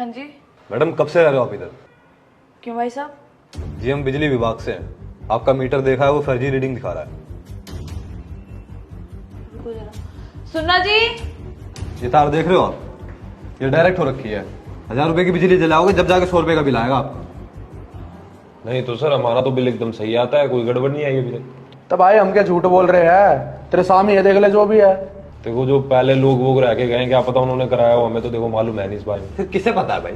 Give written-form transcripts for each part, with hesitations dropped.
हाँ जी। मैडम कब से रह रहे हो आप इधर? क्यों भाई साहब? जी हम बिजली विभाग से हैं। आपका मीटर देखा है, वो फर्जी रीडिंग दिखा रहा है। रुको जरा। सुनना जी। ये तार देख रहे हो आप? ये डायरेक्ट हो रखी है। 1000 रुपए की बिजली जलाओगे जब जाके 100 रुपए का बिल आएगा आपको। नहीं तो सर हमारा तो बिल एकदम सही आता है, कोई गड़बड़ नहीं आई अभी तक। तो भाई हम क्या झूठ बोल रहे हैं? तेरे सामने ये देख ले जो भी है। देखो जो पहले लोग वो रह के गए, क्या पता उन्होंने कराया हो, हमें तो देखो मालूम है नहीं इस बारे में। फिर किसे पता है भाई?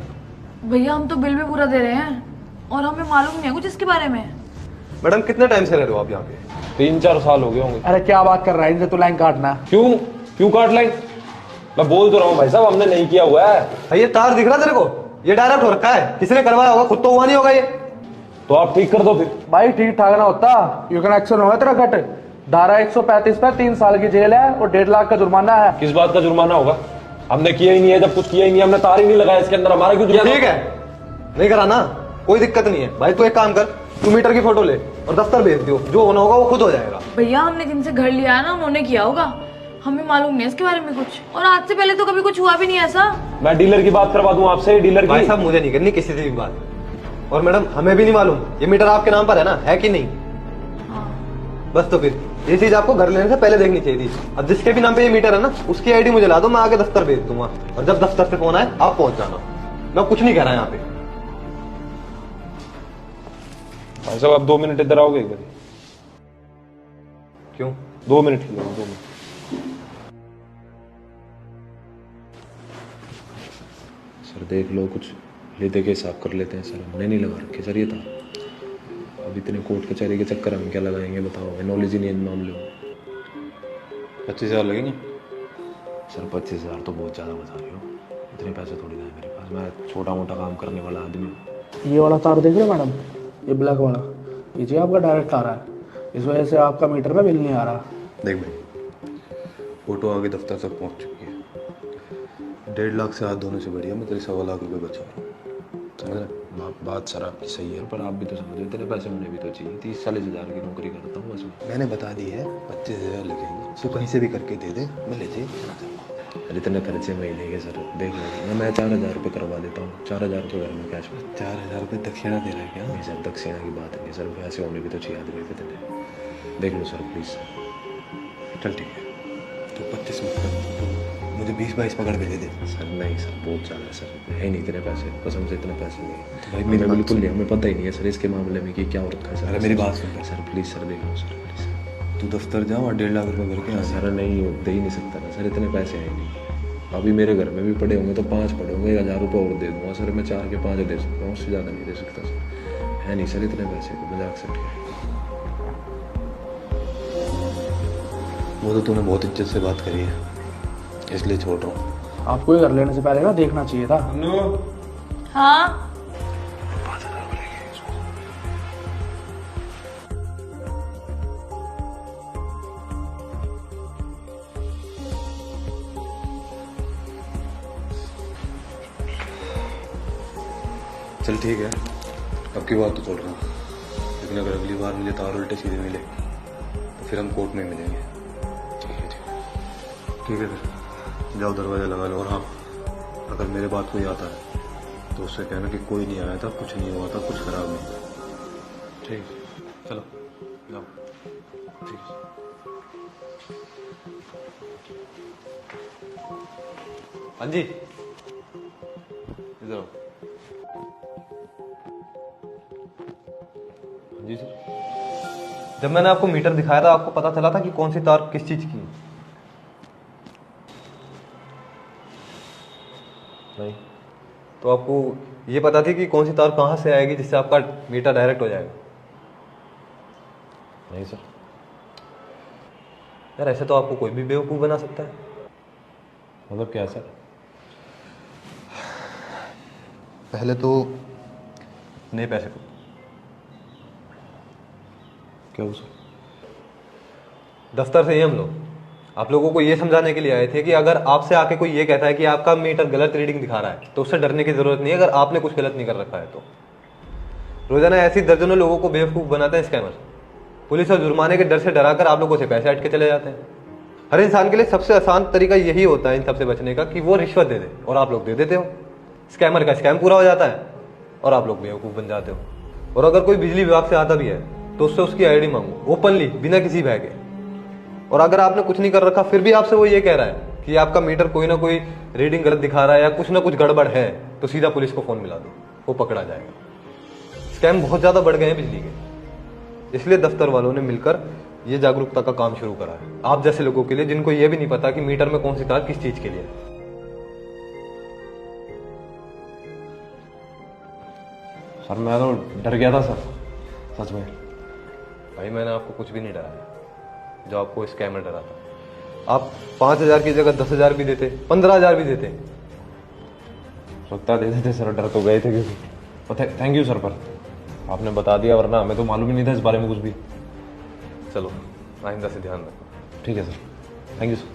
भैया हम तो बिल भी पूरा दे रहे हैं और हमें मालूम नहीं है कुछ इसके बारे में। मैडम कितने टाइम से रह रहे हो आप यहाँ पे? 3-4 साल हो गए होंगे। अरे क्या बात कर रहा है, इनसे तू लाइन काटना। क्यों क्यों काट लाइन? मैं बोल तो रहा हूँ भाई साहब, हमने नहीं किया हुआ है। भाई ये तार दिख रहा तेरे को? ये डायरेक्ट हो रखा है। किसी ने करवाया होगा, खुद तो हुआ नहीं होगा ये। तो आप ठीक कर दो फिर। भाई ठीक ठाक ना होता यू कनेक्शन होगा तेरा कट। धारा 135 पर 3 साल की जेल है और 1.5 लाख का जुर्माना है। किस बात का जुर्माना होगा? हमने किया ही नहीं है, जब कुछ किया ही नहीं, हमने तार ही नहीं लगाया इसके अंदर, हमारा क्यों जुर्माना? ठीक है, नहीं कराना, कोई दिक्कत नहीं है। भाई तू एक काम कर, तू मीटर की फोटो ले और दफ्तर भेज दियो, जो होना होगा वो खुद हो जाएगा। भैया हमने जिनसे घर लिया है ना उन्होंने किया होगा, हमें मालूम नहीं है इसके बारे में कुछ। और आज से पहले तो कभी कुछ हुआ भी नहीं ऐसा। मैं डीलर की बात करवा दूं आपसे, डीलर भाई की। साहब मुझे नहीं करनी किसी से भी बात। और मैडम हमें भी नहीं मालूम ये मीटर आपके नाम पर है ना, है कि नहीं? बस तो फिर ये चीज आपको घर लेने से पहले देखनी चाहिए थी। अब जिसके भी नाम पे ये मीटर है ना, उसकी आईडी मुझे ला दो, मैं आगे दफ्तर भेज दूंगा। और जब दफ्तर से फोन आए आप पहुंच जाना। मैं कुछ नहीं कह रहा यहाँ पे। भाई साहब आप 2 मिनट इधर आओगे एक बार? क्यों? 2 मिनट के लिए, 2 मिनट। सर देख लो, कुछ लेते के हिसाब कर लेते हैं सर। हमने नहीं लगा रखे सर ये था। अब इतने कोर्ट कचहरी के चक्कर हम क्या लगाएंगे बताओ? हमें नॉलेज ही नहीं है मामले में। 25,000 लगेंगे सर 25,000 तो बहुत ज़्यादा बता रहे हो। इतने पैसे थोड़ी ना है मेरे पास, मैं छोटा मोटा काम करने वाला आदमी हूँ। ये वाला तार देख रहे हो मैडम, ये ब्लैक वाला, ये जी आपका डायरेक्ट आ रहा है। इस वजह से आपका मीटर में बिल नहीं आ रहा। देख भाई, फोटो आगे दफ्तर तक पहुंच चुकी है। 1.5 लाख से हाथ धोने से बढ़िया मैं तेरे 1.25 लाख रुपए बचा रहा हूँ। समझ रहे? बात सर आपकी सही है, पर आप भी तो समझो इतने पैसे मुझे भी तो चाहिए। 30-40 हज़ार की नौकरी करता हूँ बस मैं। मैंने बता दी है 25,000 लगेंगे, तो कहीं से भी करके दे दे, मैं ले जाइए। सर इतने खर्चे महीने के सर देख लो, मैं 4,000 रुपये करवा देता हूँ। 4,000 रुपये घर में कैश में। 4,000 रुपये दक्षिणा दे रहा है क्या? नहीं सर दक्षिणा की बात नहीं सर, पैसे होने भी तो चाहिए आदमी पे इतने। देख लो सर प्लीज़ सर। चल ठीक है, तो 25 मत कर, तो मुझे 20-22 पकड़ के दे दे। सर नहीं सर बहुत ज़्यादा है सर, है नहीं इतने पैसे, कसम से इतने पैसे नहीं है। तो भाई मेरी हमें बात बिल्कुल सुन। नहीं, हमें पता ही नहीं है सर इसके मामले में कि क्या हो रखा है सर। अरे मेरी बात सुन सर प्लीज़ सर देख लो सर प्लीज़। तू दफ्तर जा और 1.5 लाख रुपए भर के आ। सर नहीं दे ही नहीं सकता ना सर, इतने पैसे हैं नहीं। अभी मेरे घर में भी पड़े होंगे तो 5 पड़े होंगे, 1,000 रुपये और दे दूँगा सर। मैं 4 के 5 दे सकता हूँ, उससे ज़्यादा नहीं दे सकता सर। है नहीं सर इतने पैसे को मजाक से उठ वो तो तूने बहुत इज्जत से बात करी है, इसलिए छोड़ रहा हूँ। आपको ही घर लेने से पहले ना देखना चाहिए था। हाँ चल ठीक है, अब की बात तो छोड़ रहा हूँ, लेकिन अगर अगली बार मुझे तार उल्टे सीधे मिले तो फिर हम कोर्ट में मिलेंगे। ठीक है फिर जाओ दरवाज़ा लगा लो। और हाँ, अगर मेरे बात कोई आता है तो उससे कहना कि कोई नहीं आया था, कुछ नहीं हुआ था, कुछ खराब नहीं था। ठीक है, चलो जाओ। ठीक है। हाँ जी, इधर आओ। हाँ जी सर। जब मैंने आपको मीटर दिखाया था आपको पता चला था कि कौन सी तार किस चीज की है? नहीं, तो आपको ये पता थी कि कौन सी तार कहाँ से आएगी जिससे आपका मीटर डायरेक्ट हो जाएगा? नहीं सर। यार ऐसे तो आपको कोई भी बेवकूफ़ बना सकता है। मतलब क्या सर? पहले तो नए पैसे को क्या सर? दफ्तर से ही हम लोग आप लोगों को ये समझाने के लिए आए थे कि अगर आपसे आके कोई ये कहता है कि आपका मीटर गलत रीडिंग दिखा रहा है तो उससे डरने की जरूरत नहीं है, अगर आपने कुछ गलत नहीं कर रखा है तो। रोजाना ऐसी दर्जनों लोगों को बेवकूफ़ बनाते हैं स्कैमर। पुलिस और जुर्माने के डर से डराकर आप लोगों से पैसे हट के चले जाते हैं। हर इंसान के लिए सबसे आसान तरीका यही होता है इन सबसे बचने का कि वो रिश्वत दे दे, और आप लोग दे देते हो। स्कैमर का स्कैम पूरा हो जाता है और आप लोग बेवकूफ़ बन जाते हो। और अगर कोई बिजली विभाग से आता भी है तो उससे उसकी आईडी मांगो ओपनली, बिना किसी भय के। और अगर आपने कुछ नहीं कर रखा फिर भी आपसे वो ये कह रहा है कि आपका मीटर कोई ना कोई रीडिंग गलत दिखा रहा है या कुछ ना कुछ गड़बड़ है, तो सीधा पुलिस को फोन मिला दो, वो पकड़ा जाएगा। स्कैम बहुत ज्यादा बढ़ गए हैं बिजली के, इसलिए दफ्तर वालों ने मिलकर ये जागरूकता का काम शुरू करा है आप जैसे लोगों के लिए, जिनको ये भी नहीं पता कि मीटर में कौन सी तार किस चीज के लिए है। सर मैं तो डर गया था सर, सच में। भाई मैंने आपको कुछ भी नहीं डराया जो आपको स्कैमर डराता। आप 5,000 की जगह 10,000 भी देते, 15,000 भी देते, लगता देते थे सर, डर तो गए थे क्योंकि। थैंक यू सर, पर आपने बता दिया, वरना हमें तो मालूम ही नहीं था इस बारे में कुछ भी। चलो आइंदा से ध्यान रखो। ठीक है सर, थैंक यू सर।